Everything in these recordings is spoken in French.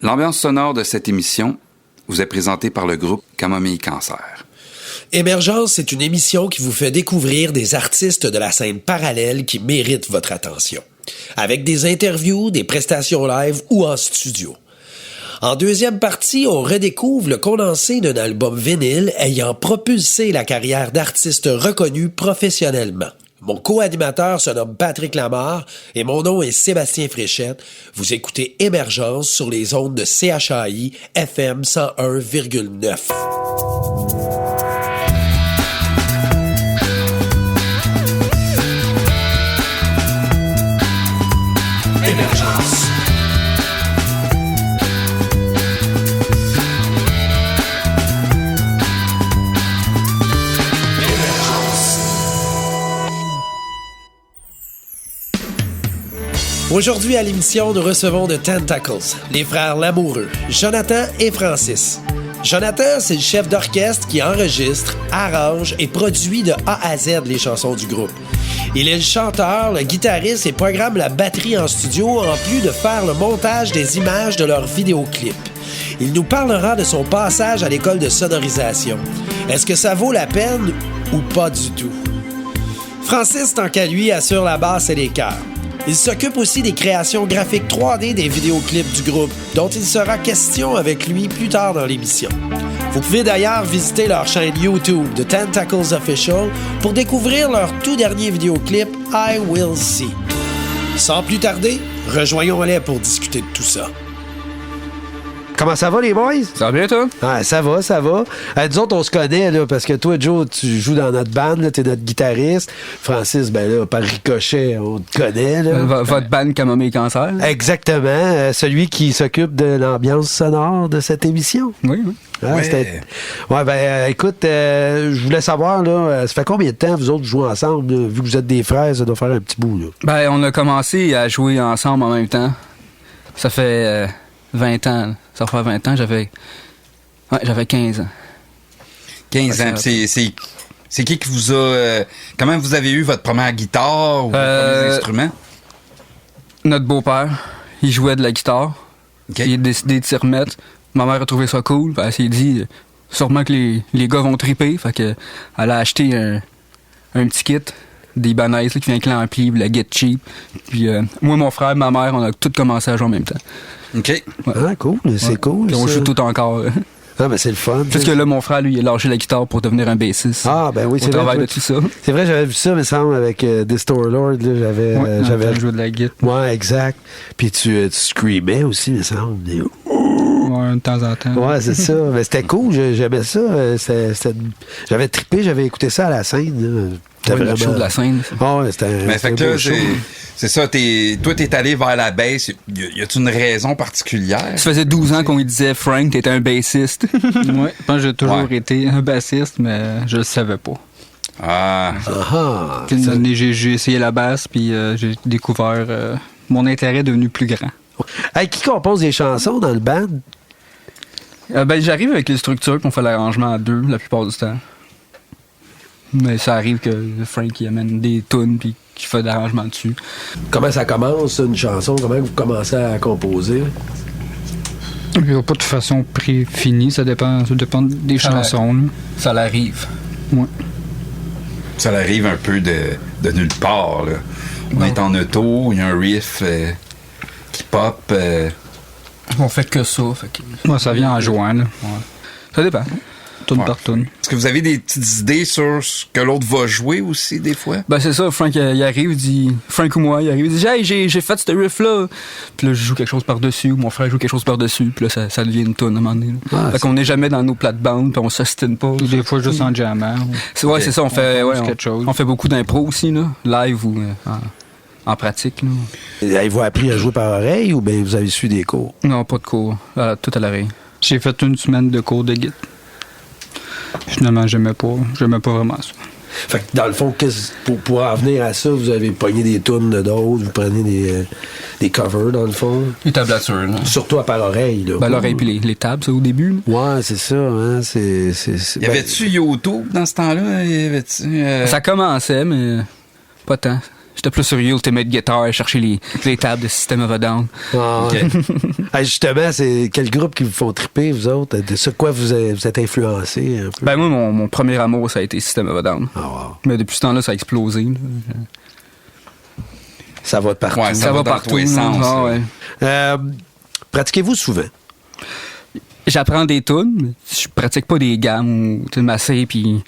L'ambiance sonore de cette émission vous est présentée par le groupe Camomille Cancer. Émergence, c'est une émission qui vous fait découvrir des artistes de la scène parallèle qui méritent votre attention. Avec des interviews, des prestations live ou en studio. En deuxième partie, on redécouvre le condensé d'un album vinyle ayant propulsé la carrière d'artistes reconnus professionnellement. Mon co-animateur se nomme Patrick Lamarre et mon nom est Sébastien Fréchette. Vous écoutez Émergence sur les ondes de CHAI FM 101,9. Émergence. Aujourd'hui à l'émission, nous recevons The Tentacles, les frères Lamoureux, Jonathan et Francis. Jonathan, c'est le chef d'orchestre qui enregistre, arrange et produit de A à Z les chansons du groupe. Il est le chanteur, le guitariste et programme la batterie en studio en plus de faire le montage des images de leurs vidéoclips. Il nous parlera de son passage à l'école de sonorisation. Est-ce que ça vaut la peine ou pas du tout? Francis, tant qu'à lui, assure la basse et les chœurs. Il s'occupe aussi des créations graphiques 3D des vidéoclips du groupe, dont il sera question avec lui plus tard dans l'émission. Vous pouvez d'ailleurs visiter leur chaîne YouTube The Tentacles Official pour découvrir leur tout dernier vidéoclip I Will See. Sans plus tarder, rejoignons-les pour discuter de tout ça. Comment ça va, les boys? Ça va bien, toi? Ah, ça va, ça va. Nous autres, on se connaît, là, parce que toi, Joe, tu joues dans notre band, là, t'es notre guitariste. Francis, ben là, par ricochet, on te connaît, là. Votre band Camomille Cancer? Exactement. Celui qui s'occupe de l'ambiance sonore de cette émission. Oui, oui. Ah, ouais. Écoute, je voulais savoir, là, ça fait combien de temps vous autres jouez ensemble, là? Vu que vous êtes des frères, ça doit faire un petit bout, là. Ben, on a commencé à jouer ensemble en même temps. Ça fait 20 ans, là. Ça fait 20 ans, j'avais 15 ans. 15 ans, c'est qui vous a... comment vous avez eu votre première guitare ou votre premier instrument? Notre beau-père, il jouait de la guitare. Okay. Il a décidé de s'y remettre. Ma mère a trouvé ça cool. Elle s'est dit, sûrement que les gars vont triper. Fait que elle a acheté un petit kit, des Ibanez qui vient avec l'ampli, la Get Cheap. Puis moi, mon frère, ma mère, on a tous commencé à jouer en même temps. OK. Ouais. Ah, cool. C'est cool. Puis on joue tout encore. Ah, ben c'est le fun. Parce que là, mon frère, lui, il a lâché la guitare pour devenir un bassiste. Ah, ben oui, c'est vrai. Au travail de tout ça. C'est vrai, j'avais vu ça, me semble, avec Distor Lord. Là, j'avais joué de la guitare. Ouais, exact. Puis tu screamais aussi, me semble. Ouais, de temps en temps. Ouais, c'est ça. Mais c'était cool, j'aimais ça. J'avais trippé, j'avais écouté ça à la scène. C'était vraiment... le show de la scène. Oh, ouais, c'était mais fait que là, c'est ça, toi, t'es allé vers la bass. Y a-t-il une raison particulière? Ça faisait 12 ans qu'on lui disait, Frank, t'étais un bassiste. Oui, je pense que j'ai toujours été un bassiste, mais je le savais pas. Ah. Puis une année, j'ai essayé la basse, puis j'ai découvert... mon intérêt est devenu plus grand. Hey, qui compose des chansons dans le band? Ben, j'arrive avec les structures, puis on fait l'arrangement à deux la plupart du temps. Mais ça arrive que Frank il amène des tunes puis qu'il fait l'arrangement dessus. Comment ça commence, une chanson? Comment vous commencez à composer? Il n'y a pas de façon préfinie, ça dépend des chansons. Là. Ça l'arrive. Ouais. Ça l'arrive un peu de nulle part. Là. On est en auto, il y a un riff qui pop. On fait que ça. Fait que... Ouais, ça vient en jouant. Là. Ouais. Ça dépend. Tourne par tourne. Est-ce que vous avez des petites idées sur ce que l'autre va jouer aussi, des fois? Ben, c'est ça. Frank, il arrive, il dit... Frank ou moi, il arrive, il dit « Hey, j'ai fait ce riff-là! » Puis là, je joue quelque chose par-dessus, ou mon frère joue quelque chose par-dessus, puis là, ça devient une tourne à un moment donné. Fait qu'on n'est jamais dans nos plates-bandes, puis on s'ostine pas. Des fois, juste en jammant. Ouais, c'est ça. On fait quelque chose. On fait beaucoup d'impro aussi, là, live ou en pratique. Là. Avez-vous appris à jouer par oreille, ou bien vous avez suivi des cours? Non, pas de cours. Tout à l'oreille. J'ai fait une semaine de cours de guitare. Finalement, j'aimais pas vraiment ça. Fait que dans le fond, pour en venir à ça, vous avez pogné des tunes de d'autres, vous prenez des covers dans le fond. Les tablatures, là. Surtout à par oreille, là. Ben, l'oreille puis les tables, ça, au début. Là. Ouais, c'est ça, hein. Y avait-tu YouTube dans ce temps-là? Ça commençait, mais pas tant. J'étais plus sur Ultimate Guitar à chercher les tables de System of a Down. Ah, ouais. Hey, justement, c'est quel groupe qui vous font triper, vous autres? De sur quoi vous êtes influencés un peu? Ben moi, mon premier amour, ça a été System of a Down. Ah, wow. Mais depuis ce temps-là, ça a explosé. Là. Ça va de partout. Ouais, ça va dans partout. tous les sens. Ah, là. ouais. Pratiquez-vous souvent? J'apprends des tunes, mais je pratique pas des gammes ou masser puis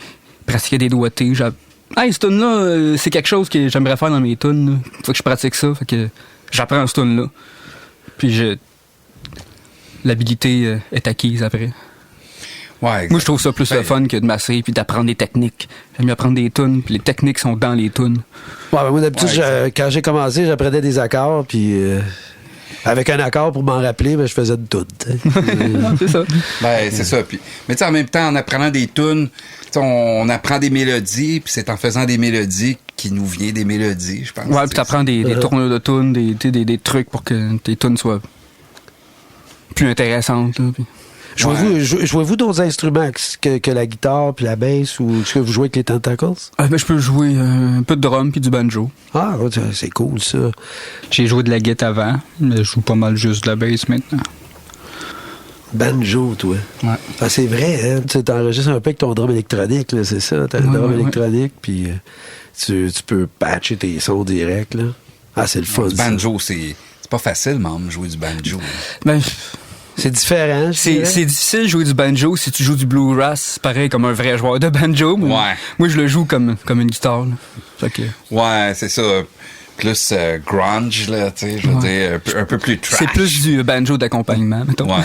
pratiquer des doigtés. Hey, cette tune-là, c'est quelque chose que j'aimerais faire dans mes tunes. Faut que je pratique ça. Fait que j'apprends cette tune-là. Puis l'habilité est acquise après. Ouais, Moi, je trouve ça plus le fun que de masser puis d'apprendre des techniques. J'aime mieux apprendre des tunes, puis les techniques sont dans les tunes. Ouais, ben moi, d'habitude, Ouais, quand j'ai commencé, j'apprenais des accords, puis avec un accord pour m'en rappeler, ben, je faisais de tout. C'est ça. Ben, c'est ça. Puis, mais tu sais, en même temps, en apprenant des tunes, on apprend des mélodies, puis c'est en faisant des mélodies qu'il nous vient des mélodies, je pense. Ouais, puis t'apprends des tournures de tunes, des trucs pour que tes tunes soient plus intéressantes. Là, puis... Jouez-vous d'autres instruments que la guitare puis la basse, ou est-ce que vous jouez avec les Tentacles? Ben, je peux jouer un peu de drum puis du banjo. Ah, ouais, c'est cool, ça. J'ai joué de la guitare avant, mais je joue pas mal juste de la bass maintenant. Banjo, toi. Ouais. Ah, c'est vrai, hein? Tu t'enregistres un peu avec ton drum électronique, là, c'est ça? T'as le drum électronique, puis tu peux patcher tes sons directs, là. Ah, c'est le fun, Du banjo, c'est pas facile, même, jouer du banjo. Ben, c'est différent, c'est difficile de jouer du banjo si tu joues du bluegrass, pareil comme un vrai joueur de banjo. Mais Ouais. Moi, je le joue comme une guitare. Là. Fait que... Ouais, c'est ça. Plus grunge, là, tu sais, je veux dire, un peu plus trash. C'est plus du banjo d'accompagnement, mettons. Ouais.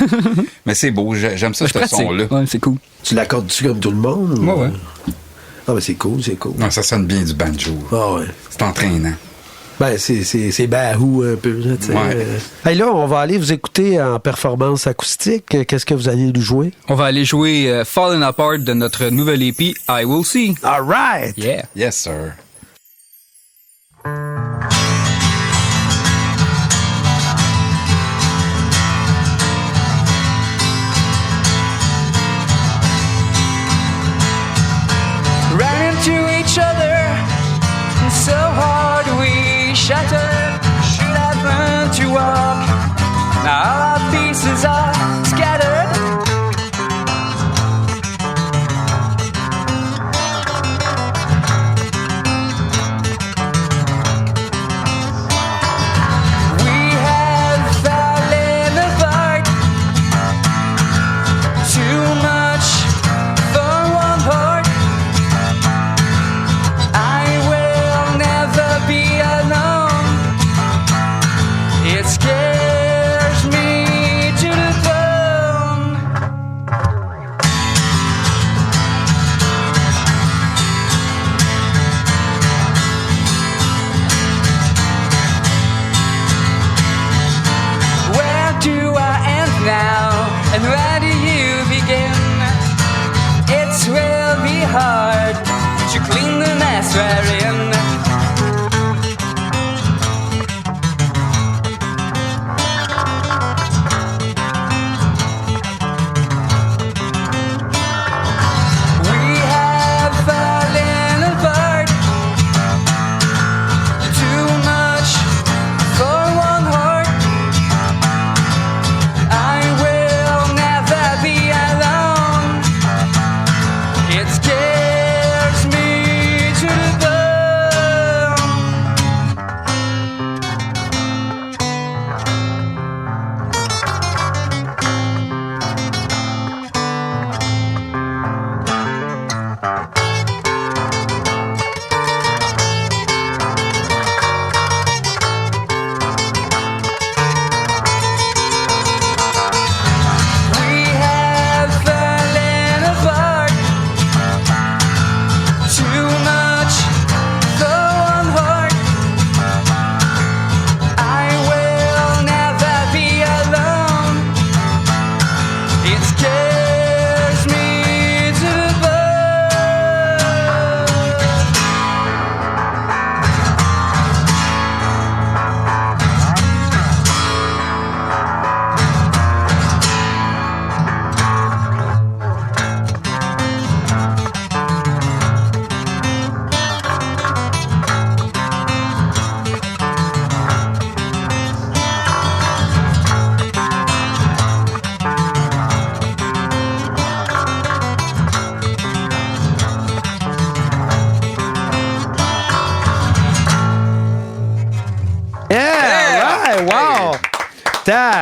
Mais c'est beau, j'aime ça, Je ce pratique. son-là. Ouais, c'est cool. Tu l'accordes-tu comme tout le monde? Ou... Ouais. Ah, ben c'est cool, c'est cool. Non, ça sonne bien du banjo. Ah, ouais. C'est entraînant. Ben, c'est bahou un peu, là, tu sais. Ouais. Hey, là, on va aller vous écouter en performance acoustique. Qu'est-ce que vous allez nous jouer? On va aller jouer Falling Apart de notre nouvelle EP, I Will See. All right! Yeah. Yes, sir. Ran into each other, so hard we shattered. Should have learned to walk. Now all our pieces are scattered. We have fallen apart. Too much for one heart. I will never be alone. It scares me to the bone. Where do I end now? And where do you begin? It will be hard to clean the mess we're in. We have fallen apart. Too much for one heart. I will never be alone. It scares me to the bone. wow!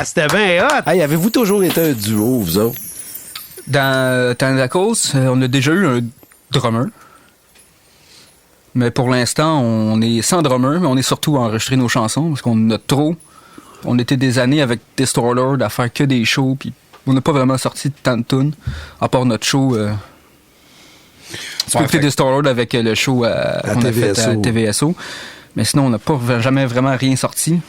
C'était bien hot! Hey, avez-vous toujours été un duo, vous autres? Dans Tentacles, on a déjà eu un drummer. Mais pour l'instant, on est sans drummer, mais on est surtout à enregistrer nos chansons parce qu'on en a trop. On était des années avec Distorlord à faire que des shows, puis on n'a pas vraiment sorti de tant de tunes, à part notre show. Tu peux écouter Distorlord avec le show qu'on a fait à TVSO. Mais sinon, on n'a pas jamais vraiment rien sorti.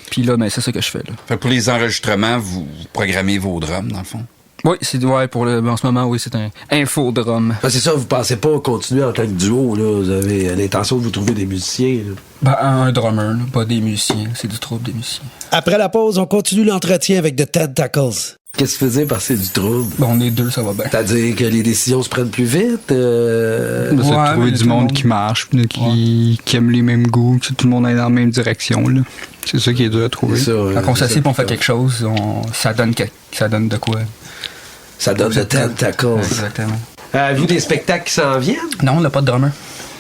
Puis là, ben, c'est ça que je fais. Là. Fait que pour les enregistrements, vous programmez vos drums, dans le fond? Oui, en ce moment, oui, c'est un infodrum. C'est ça, vous pensez pas continuer en tant que duo, là? Vous avez l'intention de vous trouver des musiciens, là? Ben, un drummer, là, pas des musiciens. C'est du trouble des musiciens. Après la pause, on continue l'entretien avec The Tentacles. Qu'est-ce que tu faisais par c'est du trouble? Ben, on est deux, ça va bien. C'est-à-dire que les décisions se prennent plus vite? C'est de trouver du monde qui marche, qui aime les mêmes goûts, que tout le monde est dans la même direction, là. C'est ça qui est dur à trouver. Quand on s'assied et on fait quelque chose, ça donne de quoi? Ça donne The Tentacles. Exactement. Avez-vous des spectacles qui s'en viennent? Non, on n'a pas de drummer.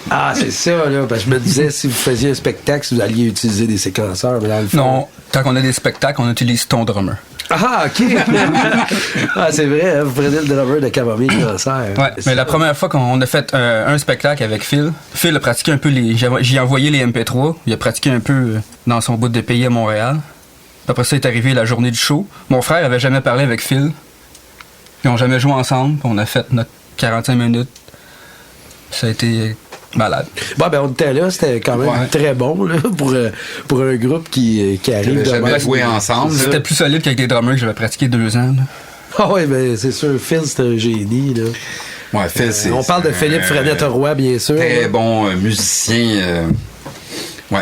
Ah, c'est ça, là. Parce que je me disais, si vous faisiez un spectacle, vous alliez utiliser des séquenceurs. Mais dans le fond... Non, tant qu'on a des spectacles, on utilise ton drummer. Ah, OK. Ah, c'est vrai, hein, vous prenez le drummer de Camomille Cancer. Ouais, mais la première fois qu'on a fait un spectacle avec Phil a pratiqué un peu j'ai envoyé les MP3. Il a pratiqué un peu dans son bout de pays à Montréal. Après ça, est arrivé la journée du show. Mon frère avait jamais parlé avec Phil. Ils n'ont jamais joué ensemble. On a fait notre 45 minutes. Ça a été malade. Bon, ben on était là. C'était quand même très bon là, pour un groupe qui arrive de jamais joué ensemble. C'était plus solide qu'avec des drummers que j'avais pratiqué 2 ans. Là. Ah oui, ben c'est sûr. Phil, c'est un génie. Là. Ouais, Phil, c'est... On parle de Philippe Frenette-Roy, bien sûr. Très bon musicien...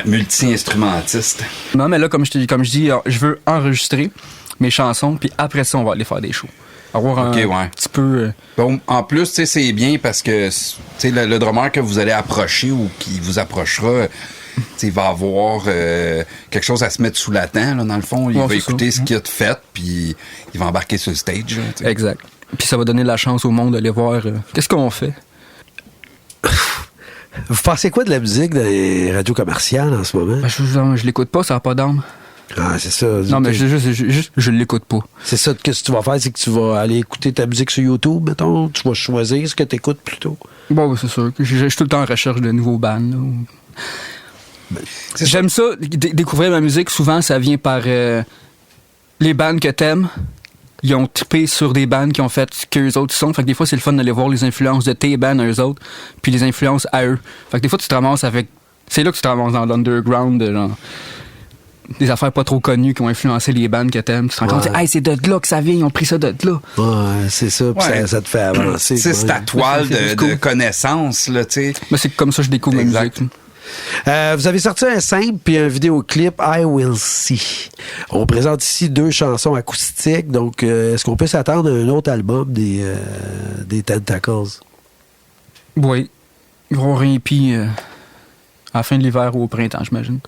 multi-instrumentiste. Non, mais là, comme je dis, je veux enregistrer mes chansons, puis après ça, on va aller faire des shows. Avoir un petit peu... Bon, en plus, c'est bien parce que le drummer que vous allez approcher ou qui vous approchera, il va avoir quelque chose à se mettre sous la dent, là, dans le fond. Il va écouter ce qu'il a fait, puis il va embarquer sur le stage. Là, exact. Puis ça va donner la chance au monde d'aller voir qu'est-ce qu'on fait. Vous pensez quoi de la musique dans les radios commerciales en ce moment? Ben, je l'écoute pas, ça n'a pas d'âme. Ah, c'est ça. Non, mais je l'écoute pas. C'est ça, qu'est-ce que tu vas faire, c'est que tu vas aller écouter ta musique sur YouTube, mettons. Tu vas choisir ce que tu écoutes plutôt. Bon, c'est sûr. Je suis tout le temps en recherche de nouveaux bands. J'aime ça, découvrir ma musique. Souvent, ça vient par les bands que t'aimes. Ils ont trippé sur des bands qui ont fait ce qu'eux autres sont. Fait que des fois, c'est le fun d'aller voir les influences de tes bands à eux autres, puis les influences à eux. Fait que des fois, tu te ramasses avec... C'est là que tu te ramasses dans l'underground, genre... Des affaires pas trop connues qui ont influencé les bands que t'aimes. Tu te rends compte, hey, c'est de là que ça vient, ils ont pris ça de là. Ouais, c'est ça, puis ça te fait avancer. C'est ta toile de connaissances, là, tu sais. Mais c'est comme ça que je découvre ma musique. Vous avez sorti un simple puis un vidéoclip I Will See. On présente ici 2 chansons acoustiques, donc est-ce qu'on peut s'attendre à un autre album des Tentacles? Oui. Ils vont avoir un EP à la fin de l'hiver ou au printemps, j'imagine.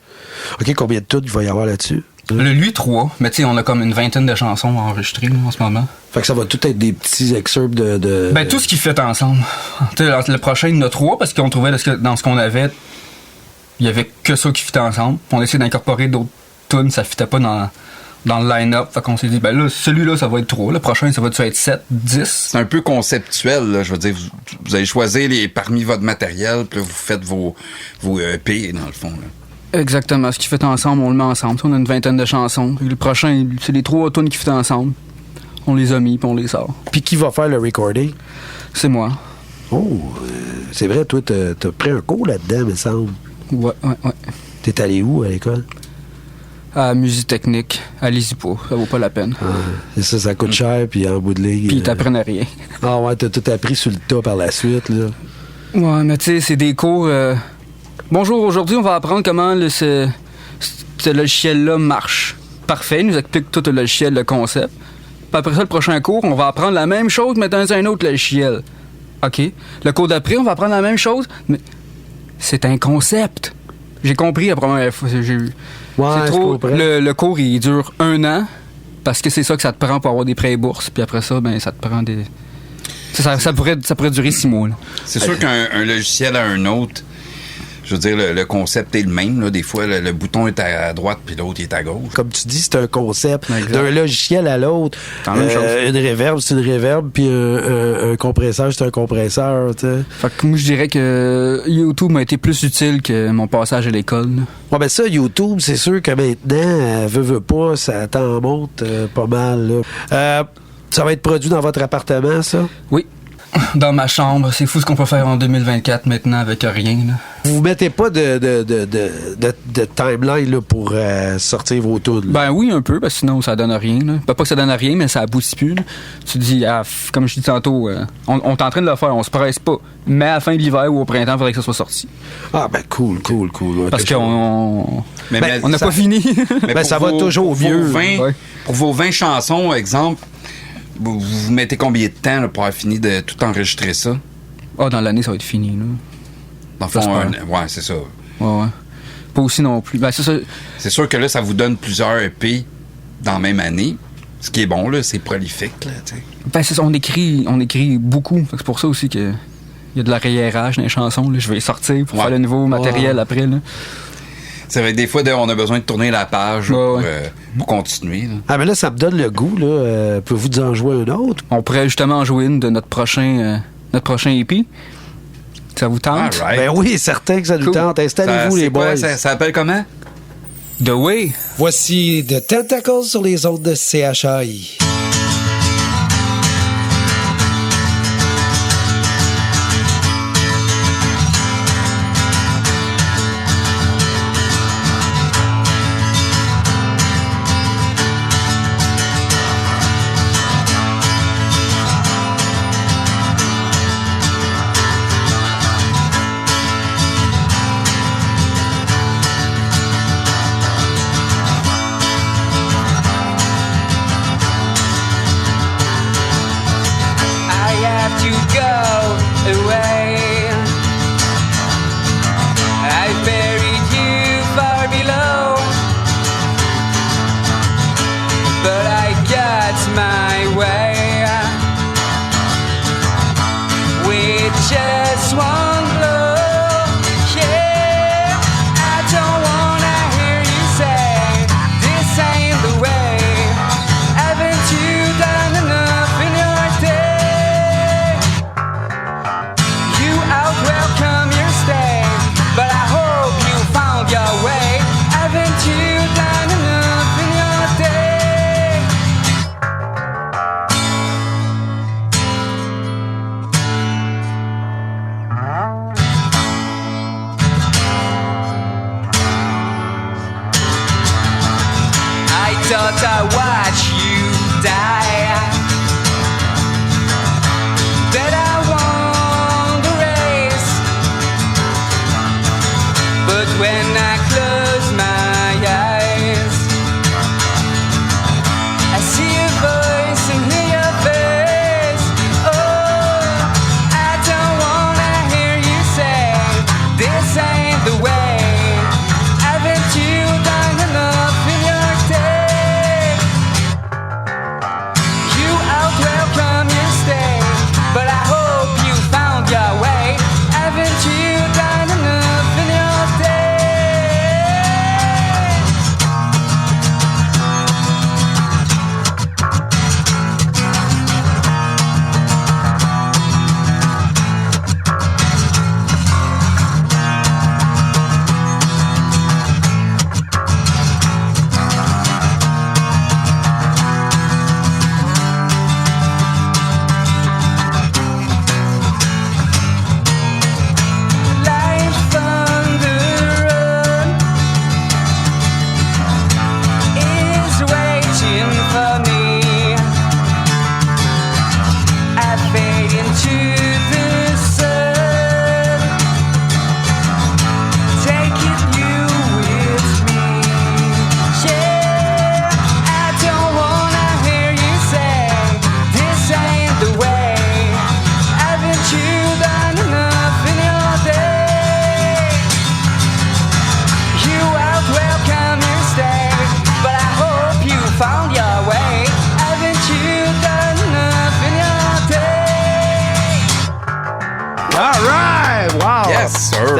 OK, combien de tunes il va y avoir là-dessus? Lui, 3. Mais tu sais, on a comme une 20aine de chansons enregistrées là, en ce moment. Fait que ça va tout être des petits excerpts de... Ben, tout ce qu'ils fait ensemble. Tu sais, le prochain, il y en a 3 parce qu'on trouvait dans ce qu'on avait, il y avait que ça qui fitait ensemble. On essayait d'incorporer d'autres tunes, ça fitait pas dans le line-up. Fait qu'on s'est dit, ben là, celui-là, ça va être 3. Le prochain, ça va être 7, 10. C'est un peu conceptuel, là. Je veux dire, vous allez choisir parmi votre matériel, puis là, vous faites vos EP, dans le fond, là. Exactement. Ce qu'ils fait ensemble, on le met ensemble. On a une 20aine de chansons. Puis le prochain, c'est les 3 tunes qui fit ensemble. On les a mis, puis on les sort. Puis qui va faire le recording? C'est moi. Oh, c'est vrai, toi, t'as pris un cours là-dedans, me semble. Ouais. T'es allé où à l'école? À musique technique. Allez-y pas, ça vaut pas la peine. Ah, c'est ça coûte cher, puis en bout de ligne... Puis ils t'apprennent rien. Ah ouais, t'as tout appris sur le tas par la suite, là. Ouais, mais tu sais, c'est des cours... Bonjour, aujourd'hui, on va apprendre comment ce logiciel-là marche. Parfait, il nous explique tout le logiciel, le concept. Puis après ça, le prochain cours, on va apprendre la même chose, mais dans un autre logiciel. OK. Le cours d'après, on va apprendre la même chose, mais c'est un concept. J'ai compris la première fois. C'est trop. Le cours, il dure 1 an parce que c'est ça que ça te prend pour avoir des prêts et bourses. Puis après ça, ben ça te prend des... Ça pourrait durer 6 mois. Là. C'est sûr qu'un logiciel à un autre je veux dire, le concept est le même. Là. Des fois, le bouton est à droite puis l'autre est à gauche. Comme tu dis, c'est un concept. D'un logiciel à l'autre. Une reverb, c'est une reverb, puis un compresseur, c'est un compresseur. T'sais. Fait que moi, je dirais que YouTube m'a été plus utile que mon passage à l'école. Ouais, ben ça, YouTube, c'est sûr que maintenant, veut pas, ça t'en monte pas mal. Là. Ça va être produit dans votre appartement, ça? Oui. Dans ma chambre. C'est fou ce qu'on peut faire en 2024 maintenant avec rien. Là. Vous mettez pas de timeline là, pour sortir vos tunes? Ben oui, un peu, parce que sinon ça donne rien. Là. Pas que ça donne rien, mais ça aboutit plus. Là. Tu te dis, comme je dis tantôt, on est en train de le faire, on se presse pas. Mais à la fin de l'hiver ou au printemps, il faudrait que ça soit sorti. Ah ben cool. Parce qu'on n'a pas fini. Mais ça va toujours vieux. Pour vos 20 chansons, exemple, vous mettez combien de temps là, pour avoir fini de tout enregistrer ça? Dans l'année, ça va être fini. Là. Dans le fond, ouais, c'est ça. Ouais. Pas aussi non plus. Ben, c'est ça. C'est sûr que là, ça vous donne plusieurs EP dans la même année. Ce qui est bon, là, c'est prolifique. Là, ben, c'est ça, on écrit beaucoup. C'est pour ça aussi qu'il y a de l'arriérage dans les chansons. Là. Je vais les sortir pour faire le nouveau matériel après. Là. C'est vrai que des fois, on a besoin de tourner la page pour continuer. Là. Ah, mais là, ça me donne le goût. Là. Pouvez-vous en jouer un autre? On pourrait justement en jouer une de notre prochain EP. Ça vous tente? Right. Ben oui, certain que ça nous tente. Installez-vous, les boys. Ça s'appelle comment? The Way. Voici The Tentacles sur les ondes de CHAI.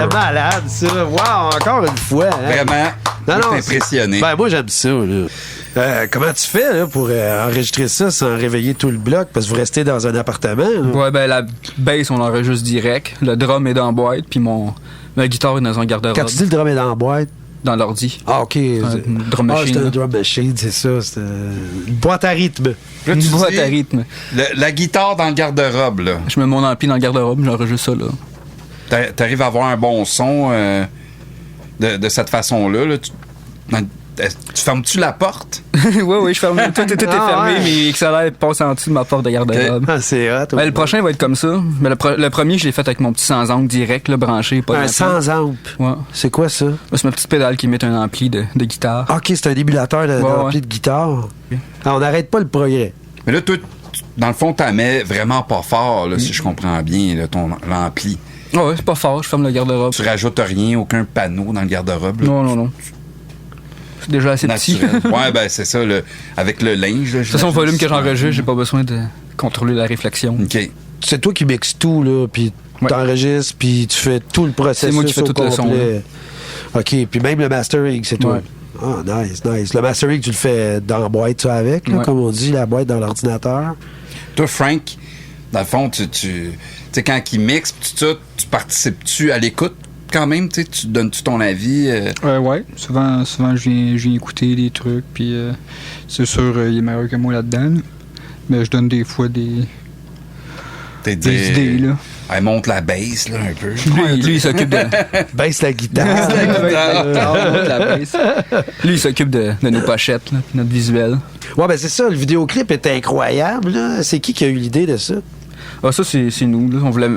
C'était malade, ça. Wow, encore une fois. Hein? Vraiment, impressionné. Ben, moi, j'aime ça, là. Comment tu fais là, pour enregistrer ça sans réveiller tout le bloc? Parce que vous restez dans un appartement. Là. Ouais, ben la bass, on l'enregistre direct. Le drum est dans la boîte, puis ma guitare est dans un garde-robe. Quand tu dis le drum est dans la boîte? Dans l'ordi. Ah, OK. Une drum machine. C'est un drum machine, c'est ça. C'est une boîte à rythme. Là, Une boîte à rythme. La guitare dans le garde-robe, là. Je mets mon ampli dans le garde-robe, j'enregistre ça, là. T'arrives à avoir un bon son de cette façon-là, là. Tu fermes-tu la porte? oui, je ferme. Tout est fermé, ouais. mais XLR passe en dessous de ma porte de garde-robe. Ah, c'est hot. Le prochain va être comme ça. Mais le premier, je l'ai fait avec mon petit sans-ample direct, là, branché. Pas un sans-amp. Ouais. C'est quoi ça? C'est ma petite pédale qui met un ampli de guitare. OK, c'est un émulateur d'ampli de guitare. Ah, on n'arrête pas le progrès. Mais là, toi, dans le fond, t'en mets vraiment pas fort, là, si je comprends bien, là, l'ampli. Ouais, c'est pas fort, je ferme le garde-robe. Tu rajoutes rien, aucun panneau dans le garde-robe? Là. Non. C'est déjà assez naturel. petit. Ouais, ben c'est ça, avec le linge. C'est son volume que j'enregistre, j'ai pas besoin de contrôler la réflexion. OK. C'est toi qui mixes tout, là, puis t'enregistres, puis tu fais tout le processus. C'est moi qui fais tout le son. OK, puis même le mastering, c'est toi. Ouais. Ah, nice. Le mastering, tu le fais dans la boîte, ça, avec, là, comme on dit, la boîte dans l'ordinateur. Toi, Frank, dans le fond, tu sais, quand il mixe, tout ça, tu participes-tu à l'écoute quand même? Tu donnes-tu ton avis? Ouais. Souvent je viens écouter des trucs, puis c'est sûr, il est meilleur que moi là-dedans. Là. Mais je donne des fois des idées, là. Elle monte la bass, là, un peu. Lui, il s'occupe de... Baisse la guitare. Lui, il s'occupe de nos pochettes, là, notre visuel. Ouais, ben c'est ça, le vidéoclip est incroyable, là. C'est qui a eu l'idée de ça? Ah, ça, c'est nous, là. On voulait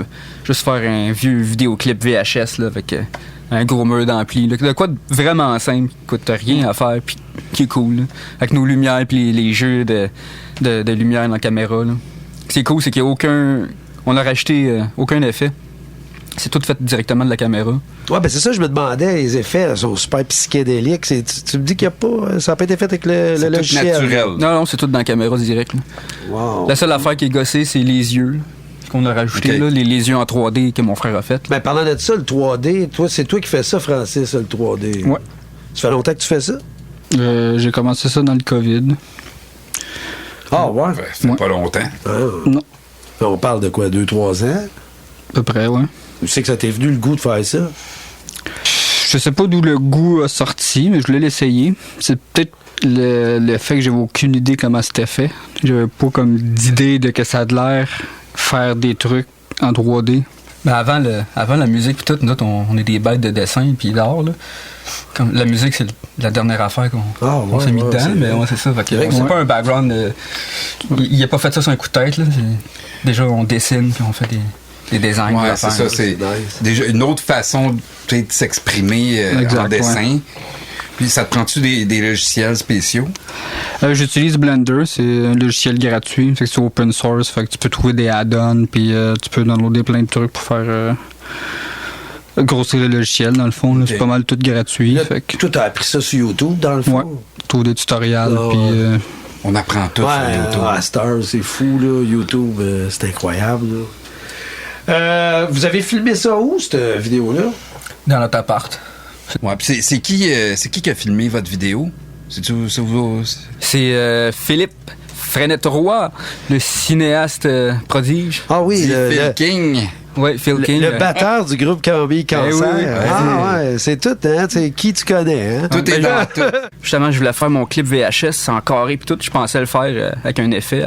juste faire un vieux vidéoclip VHS, là, avec un gros mur d'ampli, là. De quoi de vraiment simple, qui coûte rien à faire, puis qui est cool, là. Avec nos lumières, puis les jeux de lumière dans la caméra, là. Ce qui est cool, c'est qu'il n'y a aucun... On n'a rajouté aucun effet. C'est tout fait directement de la caméra. Ouais, ben c'est ça, je me demandais, les effets sont super psychédéliques. Tu me dis qu'il n'y a pas... Ça n'a pas été fait avec le logiciel. C'est tout naturel. Non, c'est tout dans la caméra direct, là. Wow. La seule affaire qui est gossée, c'est les yeux, là, qu'on a rajouté, là, les yeux en 3D que mon frère a fait. Ben, parlant de ça, le 3D, toi, c'est toi qui fais ça, Francis, le 3D. Ouais. Ça fait longtemps que tu fais ça? J'ai commencé ça dans le COVID. Ah, ouais? Ça fait pas longtemps. Ah. Non. On parle de quoi, 2-3 ans? À peu près, ouais. Tu sais que ça t'est venu le goût de faire ça? Je sais pas d'où le goût a sorti, mais je voulais l'essayer. C'est peut-être le fait que j'avais aucune idée comment c'était fait. J'avais pas comme d'idée de que ça a de l'air faire des trucs en 3D. Ben avant la musique pis tout, nous autres, on est des bêtes de dessin puis d'art, là. Comme la musique, c'est la dernière affaire qu'on s'est mis dedans, mais ouais, c'est ça. Fait que, c'est pas un background. Il a pas fait ça sur un coup de tête, là. Déjà, on dessine puis on fait des designs. Ouais, c'est ça. C'est déjà une autre façon de s'exprimer en dessin. Ouais. Puis ça te prend-tu des logiciels spéciaux? J'utilise Blender, c'est un logiciel gratuit, fait que c'est open source, fait que tu peux trouver des add-ons, puis tu peux downloader plein de trucs pour faire grossir le logiciel, dans le fond. Là, okay. C'est pas mal tout gratuit. Là, fait que... Toi, t'as appris ça sur YouTube, dans le fond? Ouais, tout des tutoriels, puis... On apprend tout sur YouTube. Ah, Star, c'est fou, là. YouTube, c'est incroyable, là. Vous avez filmé ça où, cette vidéo-là? Dans notre appart. Ouais, puis c'est qui a filmé votre vidéo? C'est Philippe Frenette-Roy, le cinéaste prodige. Ah oui, Phil King. Oui, Phil King. Le batteur du groupe Cambi Cancer. C'est tout, hein? C'est qui tu connais, hein? Tout est dans tout. Justement, je voulais faire mon clip VHS en carré puis tout. Je pensais le faire avec un effet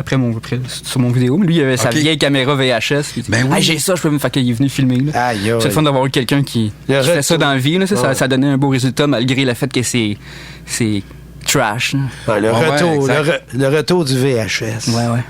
sur mon vidéo. Mais lui, il avait sa vieille caméra VHS. Il dit, ben oui. Hey, j'ai ça, je peux me faire qu'il est venu filmer. Là. C'est le fun d'avoir eu quelqu'un qui fait ça dans la vie. Là, ça donnait un beau résultat malgré le fait que c'est trash. Le retour du VHS. Ouais.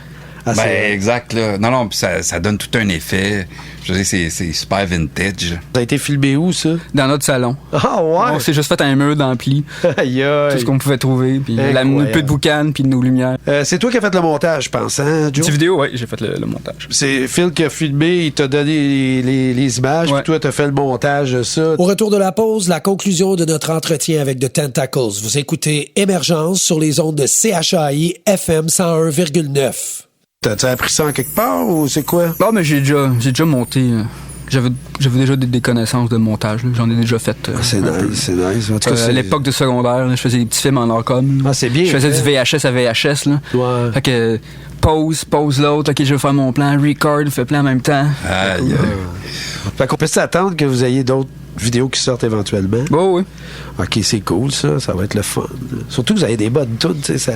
Ah, exact, là. Non, puis ça donne tout un effet. Je veux dire, c'est super vintage. Ça a été filmé où, ça? Dans notre salon. Ah, ouais? On s'est juste fait un mur d'ampli. Aïe, tout ce qu'on pouvait trouver. Puis un peu de boucan, puis de nos lumières. C'est toi qui as fait le montage, je pense, hein, Joe? Cette vidéo, oui, j'ai fait le montage. C'est Phil qui a filmé, il t'a donné les images, puis toi, t'as fait le montage de ça. Au retour de la pause, la conclusion de notre entretien avec The Tentacles. Vous écoutez Émergence sur les ondes de CHAI FM 101,9. T'as-tu appris ça en quelque part ou c'est quoi? Non, mais j'ai déjà monté J'avais déjà des connaissances de montage. Là. J'en ai déjà fait. C'est nice. En tout cas, à l'époque de secondaire, là, je faisais des petits films en Orcom. Ah, c'est bien. Je faisais du VHS à VHS. Là. Ouais. Fait que pause l'autre. OK, je vais faire mon plan. Record, fait plein en même temps. Aïe. Fait qu'on peut s'attendre que vous ayez d'autres vidéos qui sortent éventuellement. Bon, oui. OK, c'est cool, ça. Ça va être le fun. Surtout que vous avez des bonnes tunes, tu sais, ça...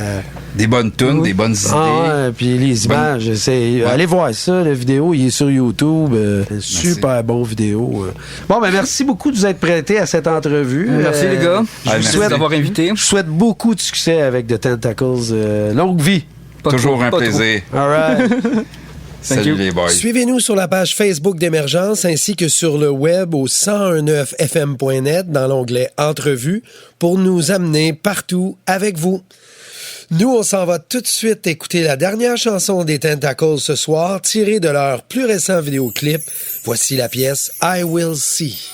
Des bonnes tunes, des bonnes idées. Ah ouais, puis les images, allez voir ça, la vidéo, il est sur YouTube. Super bon vidéo. Bon, ben merci beaucoup de vous être prêtés à cette entrevue. Merci les gars. Je vous souhaite d'avoir invité. Je souhaite beaucoup de succès avec The Tentacles. Longue vie. Toujours un plaisir. All right. Salut les boys. Suivez-nous sur la page Facebook d'Émergence ainsi que sur le web au 1019fm.net dans l'onglet Entrevues pour nous amener partout avec vous. Nous, on s'en va tout de suite écouter la dernière chanson des Tentacles ce soir, tirée de leur plus récent vidéoclip. Voici la pièce I Will See.